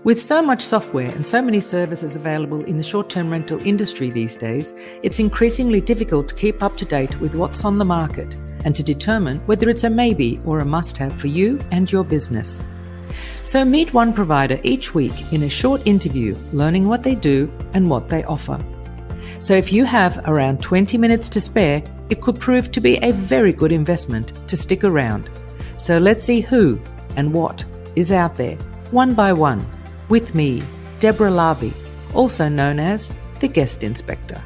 With so much software and so many services available in the short-term rental industry these days, it's increasingly difficult to keep up to date with what's on the market and to determine whether it's a maybe or a must-have for you and your business. So meet one provider each week in a short interview, learning what they do and what they offer. So if you have around 20 minutes to spare, it could prove to be a very good investment to stick around. So let's see who and what is out there, one by one, with me, Deborah Larby, also known as the Guest Inspector.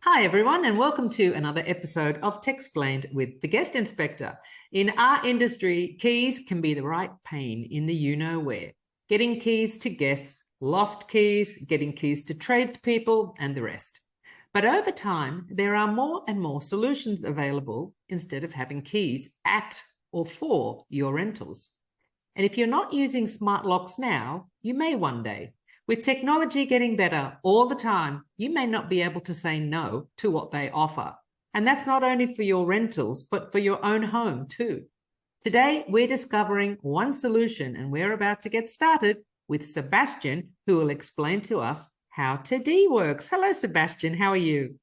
Hi everyone, and welcome to another episode of Techsplained with the Guest Inspector. In our industry, keys can be the right pain in the you-know-where. Getting keys to guests, lost keys, getting keys to tradespeople, and the rest. But over time, there are more and more solutions available instead of having keys at or for your rentals. And if you're not using smart locks now, you may one day. With technology getting better all the time, you may not be able to say no to what they offer. And that's not only for your rentals, but for your own home too. Today, we're discovering one solution, and we're about to get started with Sebastian, who will explain to us how Tedee works. Hello, Sebastian. How are you?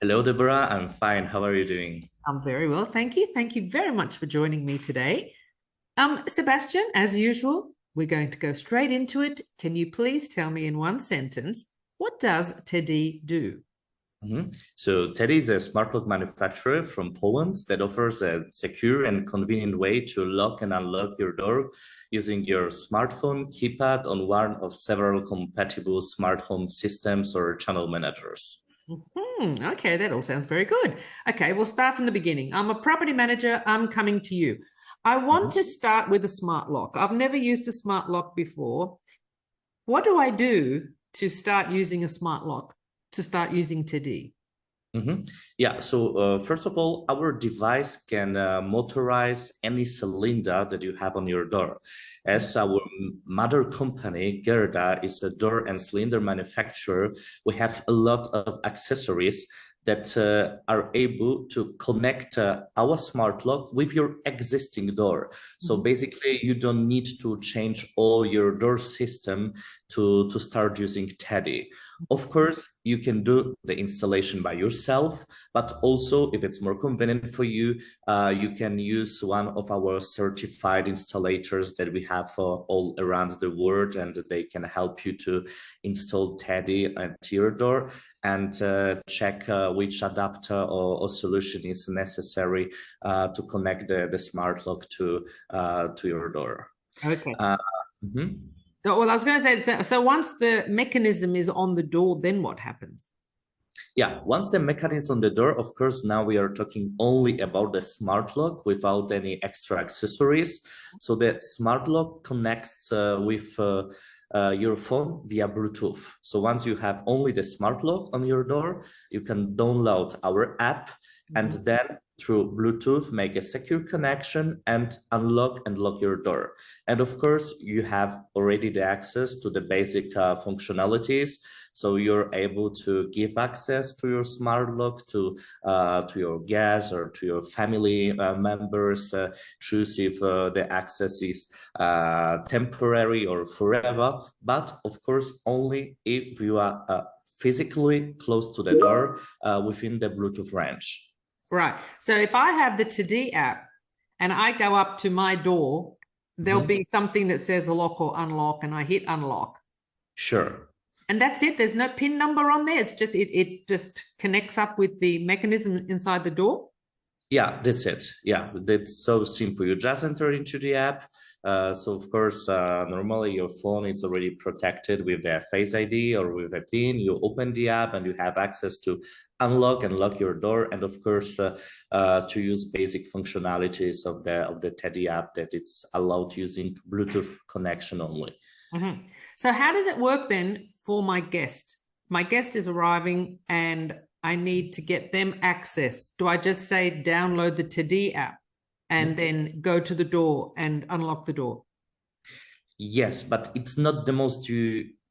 Hello, Deborah. I'm fine. How are you doing? I'm very well, thank you. Thank you very much for joining me today. Sebastian, as usual, we're going to go straight into it. Can you please tell me in one sentence, what does Tedee do? So Tedee is a smart lock manufacturer from Poland that offers a secure and convenient way to lock and unlock your door using your smartphone keypad on one of several compatible smart home systems or channel managers. Okay, that all sounds very good. Okay, we'll start from the beginning. I'm a property manager. I'm coming to you. I want to start with a smart lock. I've never used a smart lock before. What do I do to start using a smart lock, to start using Tedee? Yeah, so first of all, our device can motorize any cylinder that you have on your door. As our mother company, Gerda, is a door and cylinder manufacturer, we have a lot of accessories that are able to connect our smart lock with your existing door. So basically, you don't need to change all your door system to start using Tedee. Of course, you can do the installation by yourself, but also if it's more convenient for you, you can use one of our certified installators that we have all around the world, and they can help you to install Tedee at your door and check which adapter or solution is necessary to connect the smart lock to your door. Okay. Well, I was going to say, so once the mechanism is on the door, then what happens? Yeah, once the mechanism on the door, of course, now we are talking only about the smart lock without any extra accessories. So the smart lock connects with your phone via Bluetooth. So once you have only the smart lock on your door, you can download our app and then through Bluetooth make a secure connection and unlock and lock your door. And of course, you have already the access to the basic functionalities. So you're able to give access to your smart lock to your guests or to your family members. Choose if the access is temporary or forever, but of course only if you are physically close to the door within the Bluetooth range. Right. So if I have the Tedee app and I go up to my door, there'll be something that says lock or unlock, and I hit unlock. Sure. And that's it. There's no PIN number on there. It's just it just connects up with the mechanism inside the door. Yeah, that's it. Yeah, that's so simple. You just enter into the app. So of course, normally your phone is already protected with a Face ID or with a PIN. You open the app and you have access to unlock and lock your door, and of course, to use basic functionalities of the Tedee app that it's allowed using Bluetooth connection only. So how does it work then for my guest? My guest is arriving and I need to get them access. Do I just say download the Tedee app and then go to the door and unlock the door? Yes, but it's not the most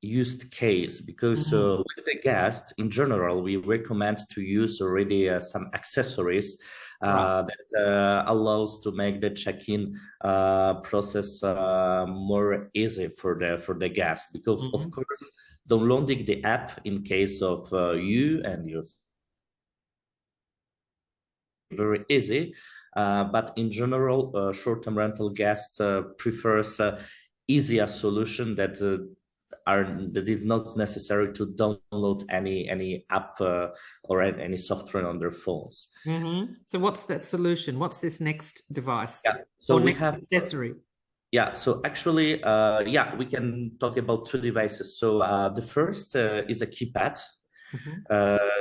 used case because with the guest in general, we recommend to use already some accessories that allows to make the check-in process more easy for the guest. Because of course, downloading the app in case of you and your very easy, but in general, short-term rental guests prefers easier solution that is not necessary to download any app or any software on their phones. So what's that solution? What's this next device? Yeah, so we next have accessory? Yeah, so actually, yeah, we can talk about two devices. So the first is a keypad.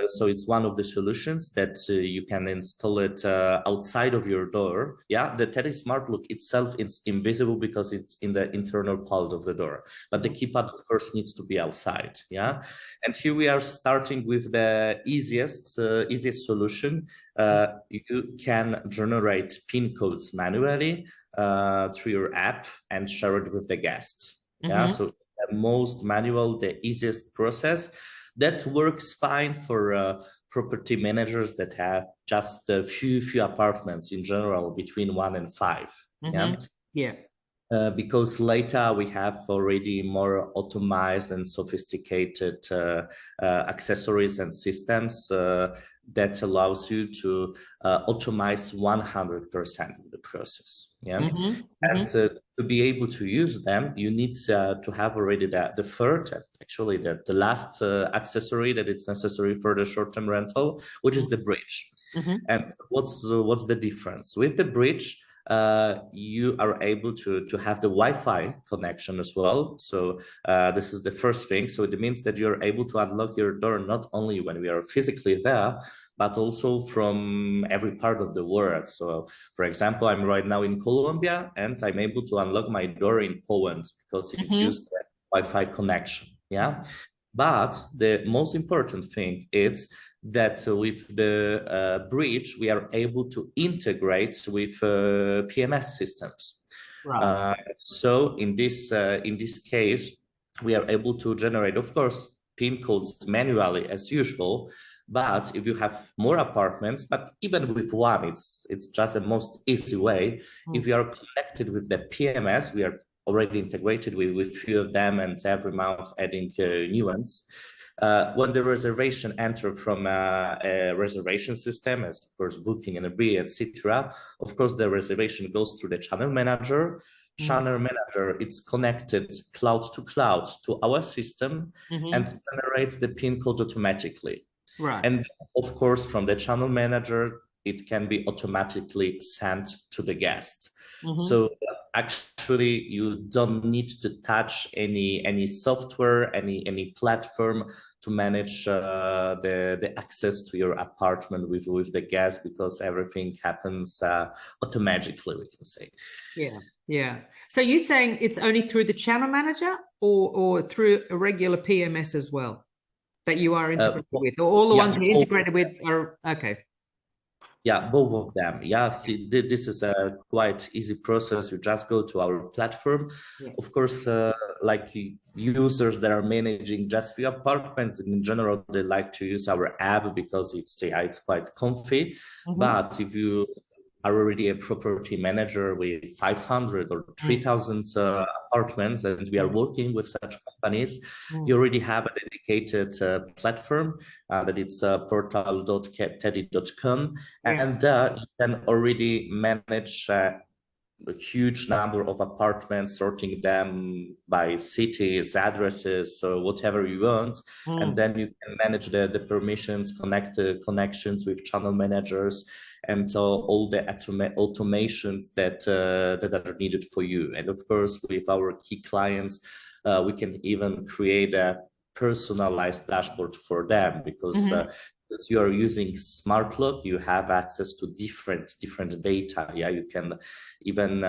So it's one of the solutions that you can install it outside of your door. Yeah, the Tedee Smart Lock itself, it's invisible because it's in the internal part of the door. But the keypad, of course, needs to be outside. Yeah, and here we are starting with the easiest solution. You can generate PIN codes manually through your app and share it with the guests. Yeah, so the most manual, the easiest process. That works fine for property managers that have just a few apartments in general, between 1 and 5. Yeah. Because later we have already more optimized and sophisticated accessories and systems that allows you to optimize 100% of the process. Yeah, and to be able to use them, you need to have already the third, actually the last accessory that is necessary for the short-term rental, which is the bridge. And what's the difference with the bridge? You are able to have the Wi-Fi connection as well. So this is the first thing. So it means that you're able to unlock your door not only when we are physically there, but also from every part of the world. So for example, I'm right now in Colombia and I'm able to unlock my door in Poland because it's used the Wi-Fi connection. Yeah. But the most important thing is that with the bridge, we are able to integrate with PMS systems. Right. So in this case, we are able to generate, of course, PIN codes manually as usual. But if you have more apartments, but even with one, it's just the most easy way. If you are connected with the PMS, we are already integrated with few of them, and every month adding new ones. When the reservation enter from a reservation system, as of course Booking and Airbnb, etc., of course the reservation goes through the channel manager. Channel manager, it's connected cloud to cloud to our system and generates the PIN code automatically. Right. And of course, from the channel manager, it can be automatically sent to the guest. So actually, you don't need to touch any software, any platform to manage the access to your apartment with the guest, because everything happens automatically, we can say. Yeah. So you're saying it's only through the channel manager or through a regular PMS as well that you are integrated with, or all the ones you're integrated with are okay? Yeah, both of them. Yeah, this is a quite easy process. You just go to our platform. Of course, like users that are managing just few apartments, in general, they like to use our app because it's quite comfy. But if you are already a property manager with 500 or 3,000 apartments, and we are working with such companies, you already have a dedicated platform that it's portal.tedee.com, and you can already manage a huge number of apartments, sorting them by cities, addresses, so whatever you want. And then you can manage the permissions, connections with channel managers, and all the automations that are needed for you. And of course, with our key clients, we can even create a personalized dashboard for them, because since you are using Smart Lock, you have access to different data. Yeah, you can even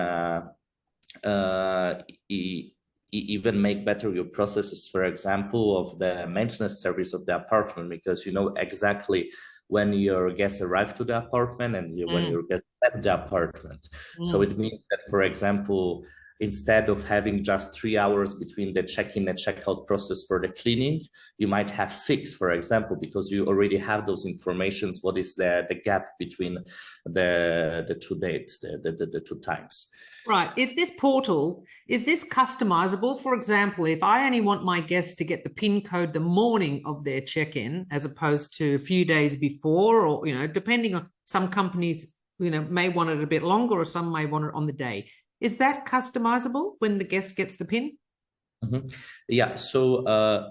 even make better your processes, for example, of the maintenance service of the apartment, because you know exactly when your guests arrive to the apartment and when your guests left the apartment. So it means that, for example, instead of having just 3 hours between the check-in and check-out process for the cleaning, you might have 6, for example, because you already have those informations. What is the gap between the two dates, the two times? Right. Is this portal, is this customizable? For example, if I only want my guests to get the PIN code the morning of their check-in, as opposed to a few days before, or, depending on, some companies, may want it a bit longer, or some may want it on the day. Is that customizable when the guest gets the PIN? Yeah, so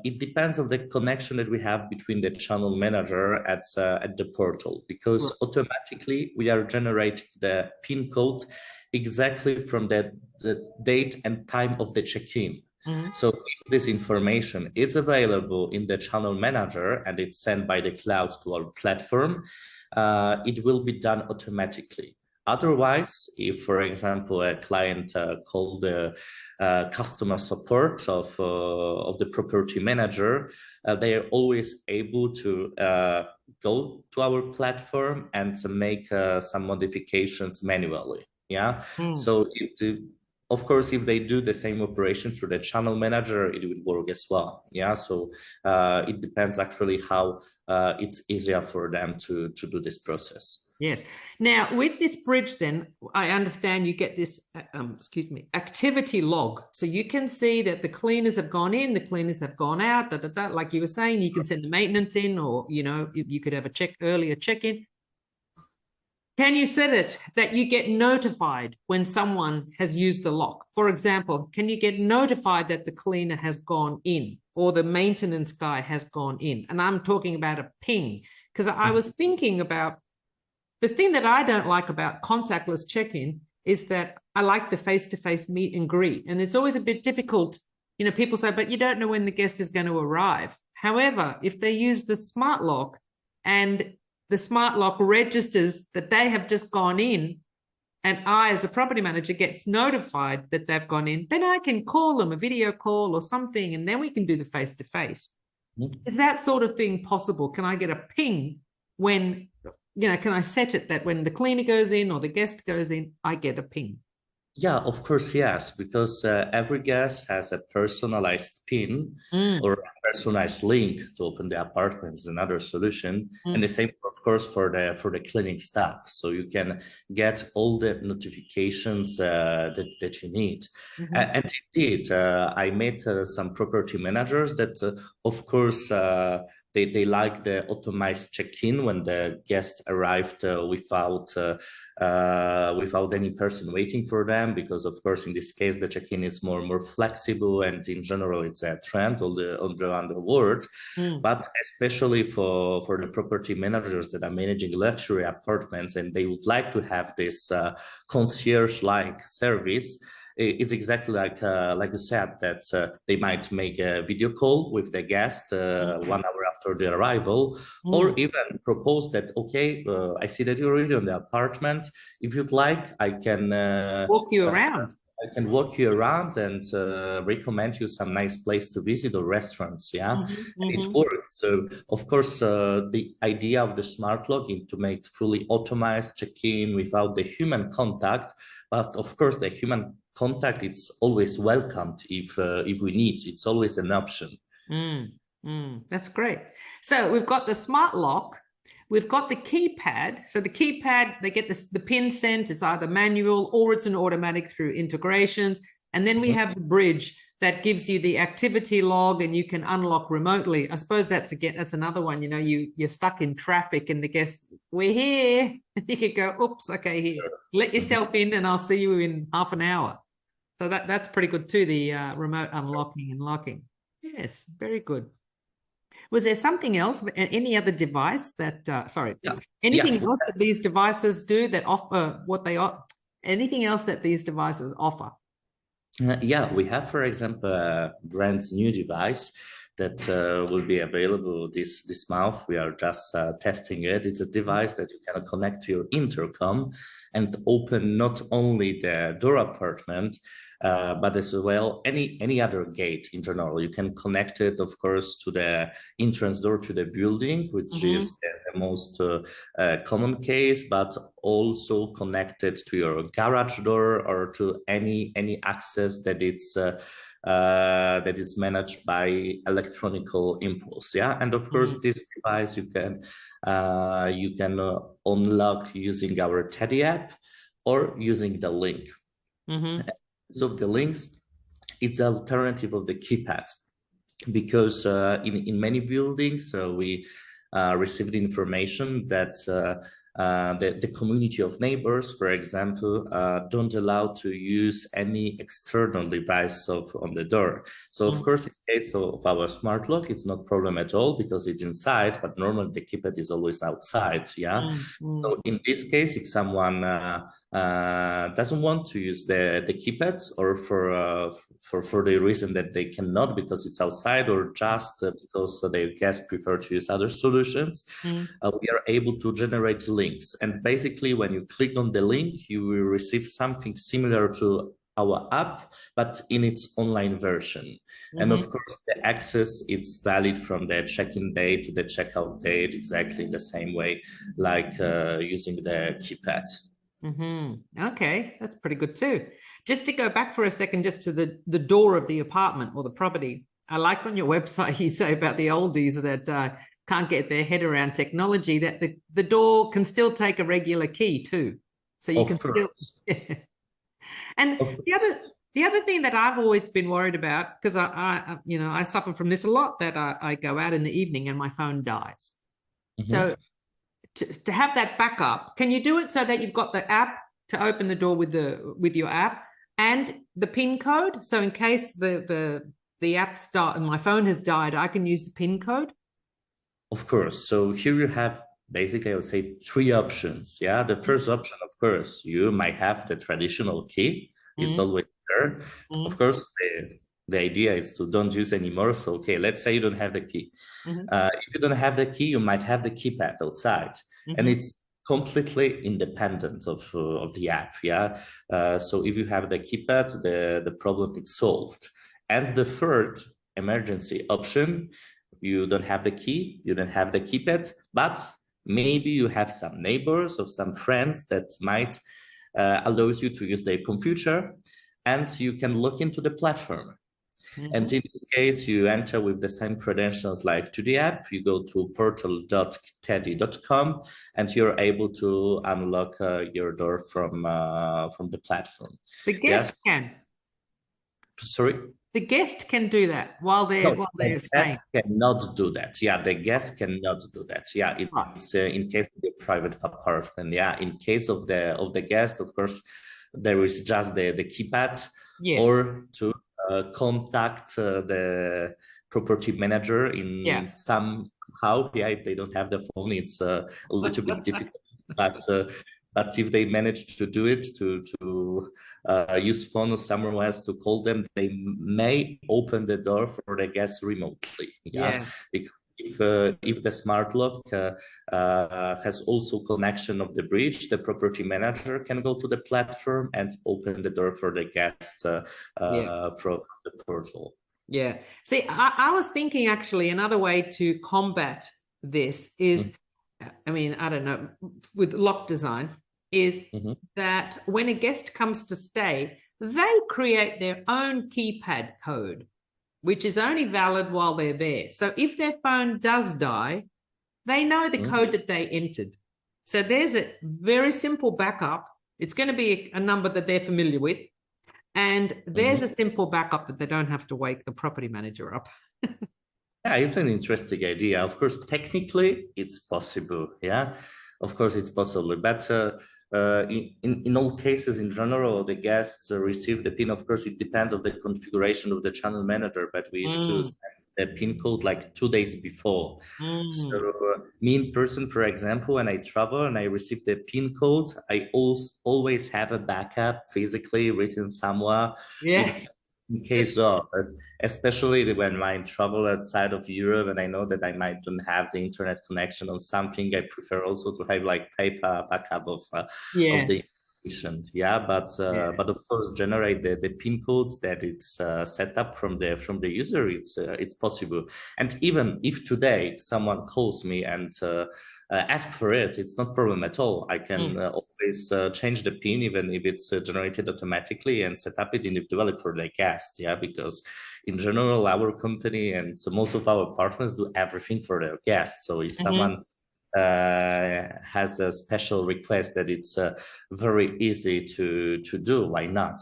it depends on the connection that we have between the channel manager at the portal, because automatically we are generating the PIN code exactly from the date and time of the check-in. So if this information is available in the channel manager and it's sent by the cloud to our platform, it will be done automatically. Otherwise, if, for example, a client called the customer support of the property manager, they are always able to go to our platform and to make some modifications manually. Yeah. So of course, if they do the same operation through the channel manager, it will work as well. Yeah. So it depends actually how it's easier for them to do this process. Yes. Now, with this bridge, then, I understand you get this, activity log. So you can see that the cleaners have gone in, the cleaners have gone out, like you were saying, you can send the maintenance in, or, you could have a earlier check-in. Can you set it that you get notified when someone has used the lock? For example, can you get notified that the cleaner has gone in or the maintenance guy has gone in? And I'm talking about a ping, because I was thinking about the thing that I don't like about contactless check-in is that I like the face-to-face meet and greet. And it's always a bit difficult. People say, but you don't know when the guest is going to arrive. However, if they use the smart lock and the smart lock registers that they have just gone in, and I, as a property manager, gets notified that they've gone in, then I can call them a video call or something, and then we can do the face-to-face. Is that sort of thing possible? Can I get a ping when, can I set it that when the cleaner goes in or the guest goes in, I get a ping? Yeah, of course, yes, because every guest has a personalized PIN or a personalized link to open the apartment is another solution, and the same, of course, for the cleaning staff. So you can get all the notifications that you need. And indeed, I met some property managers that, of course, they like the automized check-in when the guest arrived without any person waiting for them, because of course in this case the check-in is more flexible, and in general it's a trend all around the world. But especially for the property managers that are managing luxury apartments and they would like to have this concierge-like service, it's exactly like you said, that they might make a video call with the guest 1 hour after the arrival, or even propose that, okay, I see that you're already on the apartment. If you'd like, I can walk you around. I can walk you around and recommend you some nice place to visit or restaurants. Yeah, it works. So of course, the idea of the smart login to make fully automated check-in without the human contact, but of course the human contact, it's always welcomed if we need. It's always an option. That's great. So we've got the smart lock, we've got the keypad. So the keypad, they get the pin sent. It's either manual or it's an automatic through integrations. And then we have the bridge that gives you the activity log, and you can unlock remotely. I suppose that's another one. You're stuck in traffic and the guests, we're here. You could go, oops, okay, here. Let yourself in and I'll see you in half an hour. So that's pretty good too, the remote unlocking and locking. Yes, very good. Was there something else, any other device that, anything else that these devices do that offer anything else that these devices offer? Yeah, we have, for example, a brand new device that will be available this month. We are just testing it. It's a device that you can connect to your intercom and open not only the door apartment, but as well any other gate in general. You can connect it, of course, to the entrance door to the building, which is the most common case, but also connected to your garage door or to any access that is managed by electronical impulse. Yeah, and of course this device you can unlock using our Tedee app or using the link. So the links, it's an alternative of the keypad, because in many buildings we received information that the community of neighbors, for example, don't allow to use any external device on the door. So of course, in case of our smart lock, it's not problem at all because it's inside, but normally the keypad is always outside. Yeah. So in this case, if someone doesn't want to use the keypad, or for the reason that they cannot because it's outside, or just because their guests prefer to use other solutions, we are able to generate links. And basically, when you click on the link, you will receive something similar to our app, but in its online version. And of course, the access, it's valid from the check-in date to the checkout date, exactly in the same way, like using the keypad. Okay, that's pretty good too. Just to go back for a second, just to the door of the apartment or the property. I like on your website you say about the oldies that can't get their head around technology, that the door can still take a regular key too. So you can still. And the other thing that I've always been worried about, because I suffer from this a lot, that I go out in the evening and my phone dies. So to have that backup, can you do it so that you've got the app to open the door with your app and the PIN code? So in case the app's died and my phone has died, I can use the PIN code? Of course. So here you have basically, I would say, three options. Yeah. The first option, of course, you might have the traditional key. It's always there. Of course, the idea is to don't use anymore. So, okay, let's say you don't have the key. If you don't have the key, you might have the keypad outside, and it's completely independent of the app. Yeah. So if you have the keypad, the problem is solved. And the third emergency option, you don't have the key, you don't have the keypad, but maybe you have some neighbors or some friends that might allow you to use their computer, and you can log into the platform. And in this case, you enter with the same credentials like to the app. You go to portal.tedee.com and you're able to unlock your door from the platform. The guest can. Sorry? The guest can do that while they're staying. The guest cannot do that. Yeah, the guest cannot do that. Yeah, it's in case of the private apartment. Yeah, in case of the guest, of course, there is just the keypad, or to contact the property manager in somehow. Yeah, if they don't have the phone, it's a little bit difficult. But if they manage to do it, to use phone or someone else to call them, they may open the door for the guests remotely. Yeah. Because if the smart lock has also connection of the bridge, the property manager can go to the platform and open the door for the guest from the portal. Yeah. See, I was thinking actually another way to combat this is, I mean, I don't know, with lock design, is that when a guest comes to stay, they create their own keypad code, which is only valid while they're there. So if their phone does die, they know the code that they entered. So there's a very simple backup. It's going to be a number that they're familiar with. And there's a simple backup that they don't have to wake the property manager up. Yeah, it's an interesting idea. Of course, technically, it's possible. Yeah, of course, it's possible. But in all cases, in general, the guests receive the PIN. Of course, it depends on the configuration of the channel manager, but we used to send the PIN code like 2 days before. So me in person, for example, when I travel and I receive the PIN code, I always have a backup physically written somewhere. in case of, but especially when I travel outside of Europe and I know that I might don't have the internet connection on something, I prefer also to have like paper backup of Yeah. the information. Yeah, Yeah. but of course generate the pin code that it's set up from the user. It's possible. And even if today someone calls me and ask for it, it's not problem at all. I can Mm. always change the pin, even if it's generated automatically, and set up it individually for the guest. Yeah, because in general, our company and so most of our partners do everything for their guests. So if Mm-hmm. someone has a special request that it's very easy to do, why not?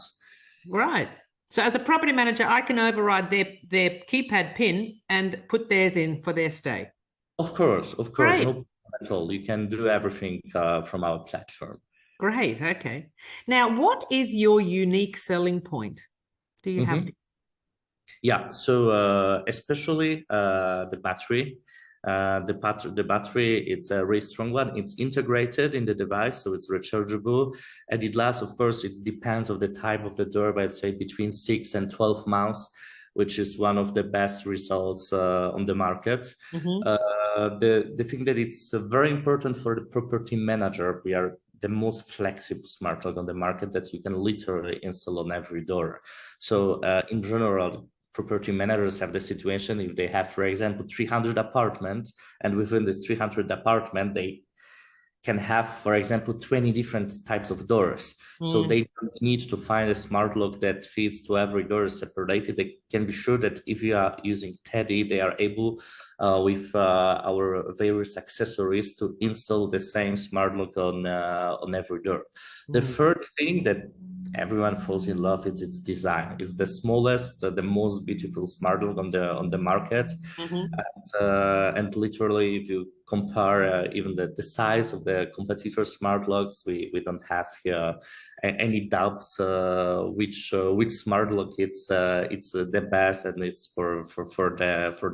Right. So as a property manager, I can override their keypad pin and put theirs in for their stay. Of course, no Great. problem at all. You can do everything from our platform. Great. Okay. Now, what is your unique selling point? Do you have? Mhm. Yeah, so especially the battery. The battery, it's a really strong one. It's integrated in the device, so it's rechargeable. And it lasts, of course, it depends of the type of the door, but I'd say between 6 and 12 months, which is one of the best results on the market. Mm-hmm. The thing that it's very important for the property manager, we are the most flexible smart lock on the market that you can literally install on every door. So in general, property managers have the situation if they have, for example, 300 apartments, and within this 300 apartment, they can have, for example, 20 different types of doors. So Mm. they don't need to find a smart lock that fits to every door separated. They can be sure that if you are using Tedee, they are able, with our various accessories, to install the same smart lock on every door. The Mm. third thing that everyone falls in love is its design. It's the smallest, the most beautiful smart lock on the market. Mm-hmm. And literally, if you compare even the size of the competitor smart locks, we don't have here any doubts which smart lock it's the best, and it's for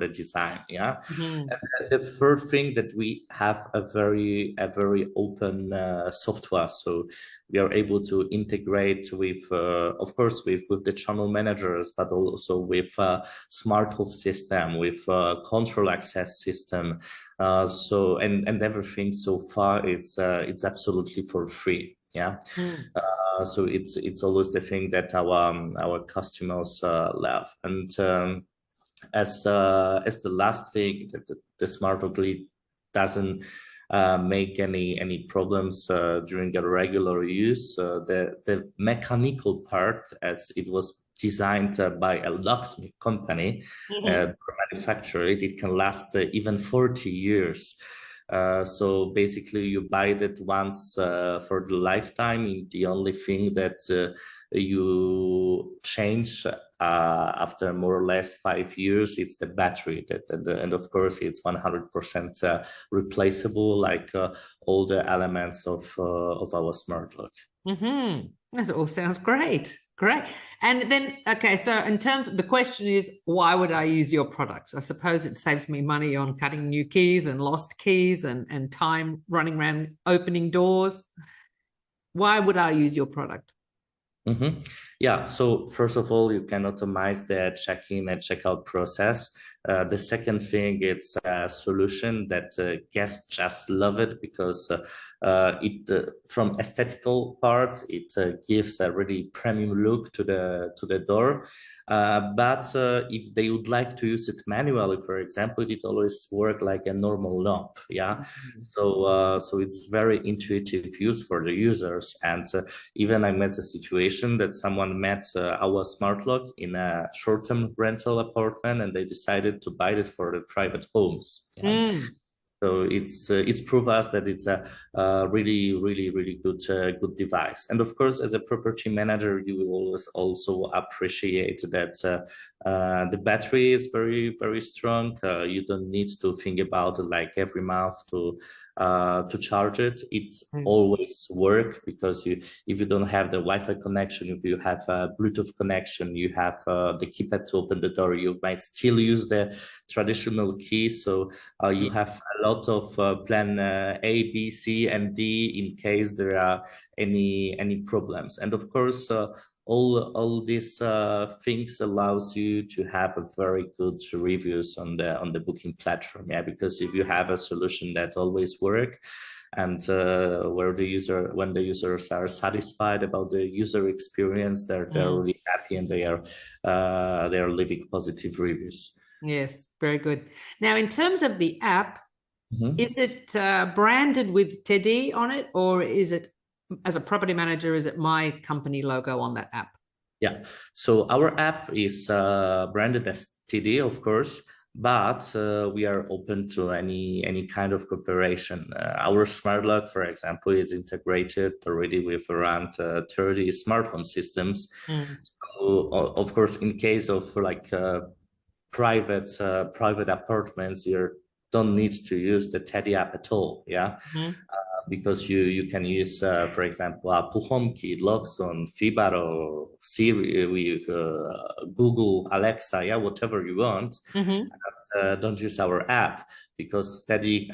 the design. Yeah. Mm-hmm. And the third thing that we have a very open software, so we are able to integrate with of course with the channel managers, but also with smart home system, with control access system. So and everything so far it's absolutely for free. Yeah. Mm. So it's always the thing that our customers love. And as the last thing, the smart ugly doesn't make any problems during a regular use. The mechanical part, as it was designed by a locksmith company, Mm-hmm. manufacturer, it can last even 40 years. So basically, you buy it once for the lifetime. The only thing that you change after more or less 5 years, it's the battery. And of course, it's 100% replaceable, like all the elements of our smart lock. Mm-hmm. That all sounds great. Great. And then, okay, so in terms, the question is, why would I use your products? I suppose it saves me money on cutting new keys and lost keys and time running around opening doors. Why would I use your product? Mm-hmm. Yeah, so first of all, you can automate the check-in and check-out process. The second thing, it's a solution that guests just love it because it, from aesthetical part, it gives a really premium look to the door. But if they would like to use it manually, for example, it always work like a normal knob. Yeah, so it's very intuitive use for the users. And even I met a situation that someone met our smart lock in a short-term rental apartment, and they decided to buy it for the private homes. Yeah. Mm. So it's proved us that it's a really good device. And of course, as a property manager, you will always also appreciate that the battery is very strong. You don't need to think about it like every month to charge it. It's Mm. always work because if you don't have the Wi-Fi connection, if you have a Bluetooth connection, you have the keypad to open the door, you might still use the traditional key. So you have a lot of plan A, B, C, and D in case there are any problems. And of course, all these things allows you to have a very good reviews on the booking platform. Yeah, because if you have a solution that always work, and when the users are satisfied about the user experience, they're really happy, and they are leaving positive reviews. Yes, very good. Now, in terms of the app, Mm-hmm. is it branded with Tedee on it, or is it, as a property manager, is it my company logo on that app? Yeah, so our app is branded as Tedee, of course, but we are open to any kind of cooperation. Our smart lock, for example, is integrated already with around 30 smart home systems. So, of course, in case of like private apartments, you don't need to use the Teddy app at all. Yeah. Because you can use, for example, Apple HomeKit, Loxon, Fibaro, Siri, Google, Alexa, yeah, whatever you want. Don't use our app, because Teddy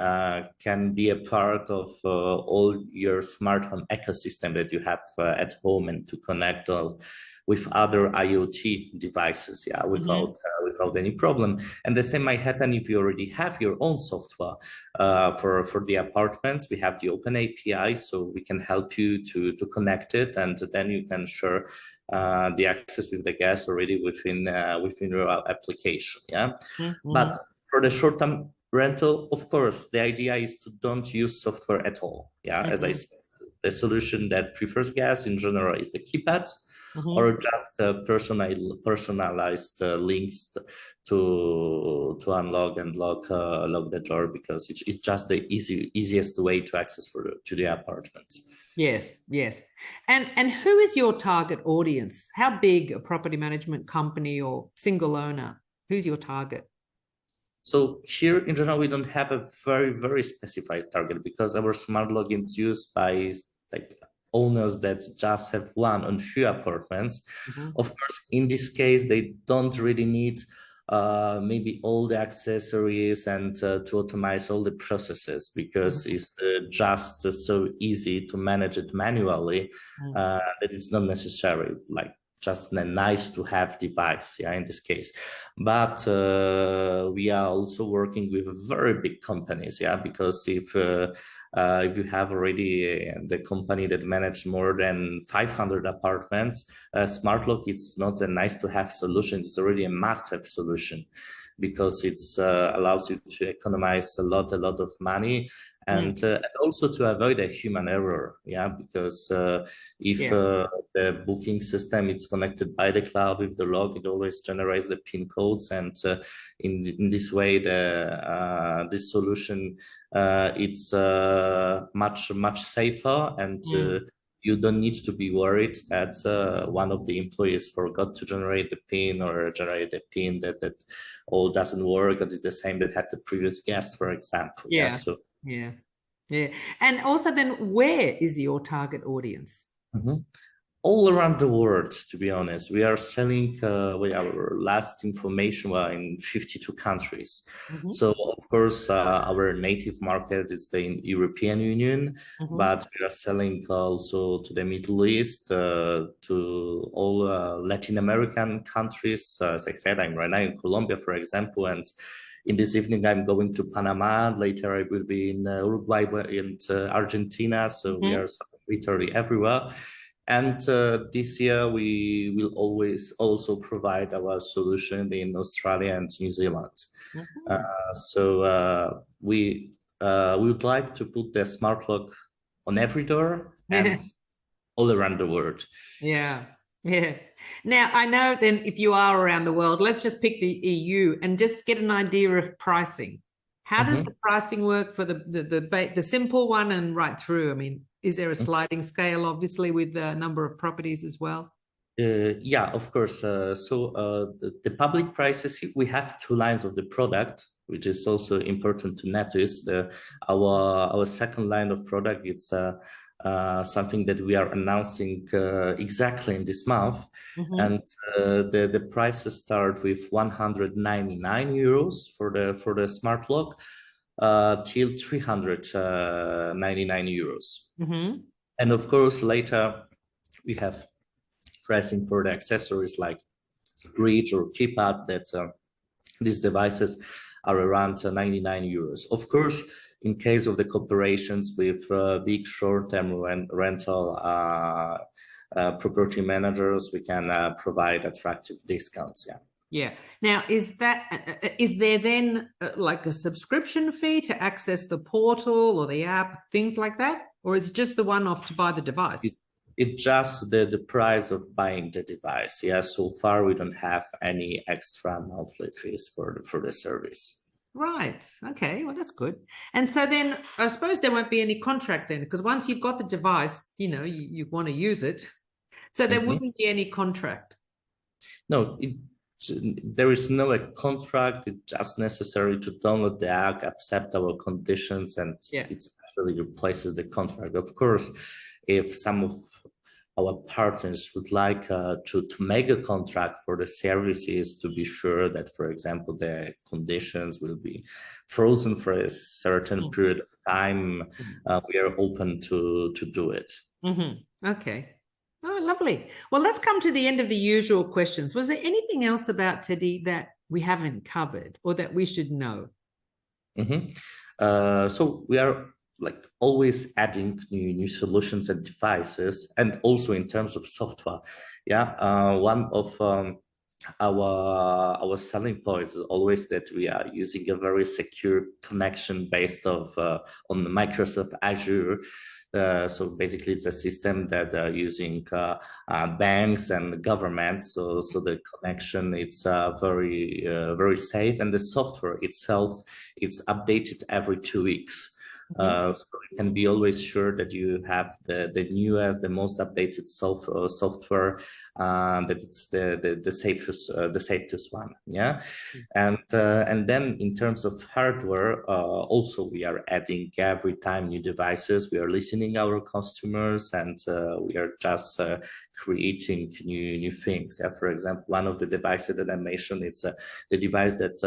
can be a part of all your smart home ecosystem that you have at home, and to connect with other IoT devices, yeah, without any problem. And the same might happen if you already have your own software for the apartments. We have the open API, so we can help you to connect it, and then you can share the access with the guests already within your application. Yeah, but for the short-term rental, of course, the idea is to don't use software at all. Yeah, as I said, the solution that prefers guests in general is the keypad, or just personalized links to unlock and lock the door, because it's just the easiest way to access to the apartment. Yes, yes. And who is your target audience? How big a property management company or single owner? Who's your target? So here in general, we don't have a very specified target, because our smart logins used by like owners that just have one or few apartments. Of course, in this case, they don't really need maybe all the accessories and to automate all the processes, because it's just so easy to manage it manually that it's not necessary, like just a nice to have device, yeah, in this case. But we are also working with very big companies, yeah, because if you have already the company that manage more than 500 apartments, smart lock, it's not a nice to have solution, it's already a must have solution, because it's allows you to economize a lot of money, and also to avoid a human error. Yeah, because if the booking system is connected by the cloud with the log, it always generates the PIN codes, and in this way, this solution it's much safer, and you don't need to be worried that one of the employees forgot to generate the PIN, or generate a PIN that all doesn't work, or it's the same that had the previous guest, for example. Yeah. And also, then, where is your target audience? All around the world, to be honest. We are selling our last information in 52 countries. So, of course, our native market is the European Union, but we are selling also to the Middle East, to all Latin American countries. As I said, I'm right now in Colombia, for example, and in this evening, I'm going to Panama. Later, I will be in Uruguay and Argentina. So we are literally everywhere. And this year, we will always also provide our solution in Australia and New Zealand. So we would like to put the smart lock on every door and all around the world. Yeah. Now, I know then, if you are around the world, let's just pick the EU and just get an idea of pricing. How does the pricing work for the simple one and right through? I mean, is there a sliding scale, obviously, with the number of properties as well? Yeah, of course. The public prices, we have two lines of the product, which is also important to notice. Our second line of product, it's something that we are announcing exactly in this month. And the prices start with 199 euros for the smart lock till 399 euros. And of course, later we have pressing for the accessories like bridge or keypad, that these devices are around 99 euros. Of course, in case of the cooperations with big short-term rental property managers, we can provide attractive discounts. Yeah. Yeah. Now, is there then like a subscription fee to access the portal or the app, things like that? Or is it just the one-off to buy the device? It's just the price of buying the device. Yeah, so far we don't have any extra monthly fees for the service. Right. Okay. Well, that's good. And so then I suppose there won't be any contract then, because once you've got the device, you want to use it. So there wouldn't be any contract. No, there is no contract. It's just necessary to download the app, accept our conditions, and it actually replaces the contract. Of course, if some of our partners would like to make a contract for the services, to be sure that, for example, the conditions will be frozen for a certain period of time, we are open to do it. Okay. Oh, lovely. Well, let's come to the end of the usual questions. Was there anything else about Tedee that we haven't covered or that we should know? So we are like always adding new solutions and devices, and also in terms of software. Yeah, one of our selling points is always that we are using a very secure connection based on the Microsoft Azure. So basically, it's a system that are using banks and governments. So the connection, it's very safe, and the software itself, it's updated every 2 weeks. So you can be always sure that you have the newest, the most updated software, that it's the safest one. Yeah, and then in terms of hardware, also we are adding every time new devices. We are listening our customers, and we are just creating new things. Yeah, for example, one of the devices that I mentioned, it's the device that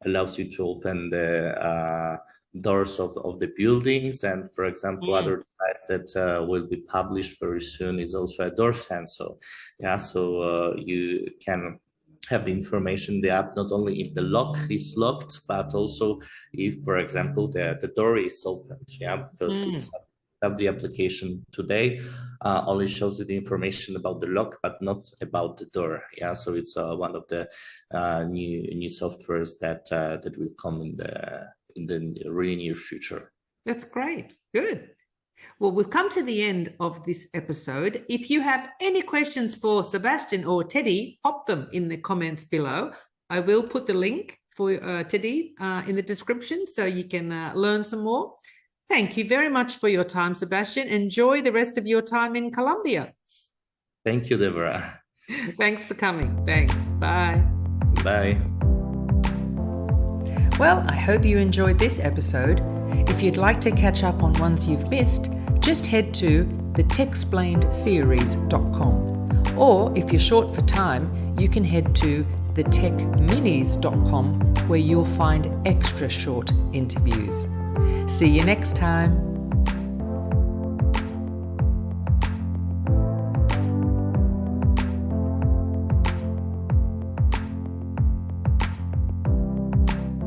allows you to open the doors of the buildings, and for example, other device that will be published very soon is also a door sensor. Yeah, so you can have the information in the app not only if the lock is locked, but also if, for example, the door is opened. Yeah, because it's the application today only shows you the information about the lock, but not about the door. Yeah, so it's one of the new softwares that will come in the really near future. That's great. Good. Well, we've come to the end of this episode. If you have any questions for Sebastian or Tedee, pop them in the comments below. I will put the link for Tedee in the description so you can learn some more. Thank you very much for your time, Sebastian. Enjoy the rest of your time in Colombia. Thank you, Deborah. Thanks for coming. Thanks. Bye. Bye. Well, I hope you enjoyed this episode. If you'd like to catch up on ones you've missed, just head to the Techsplained or if you're short for time, you can head to thetechminis.com where you'll find extra short interviews. See you next time.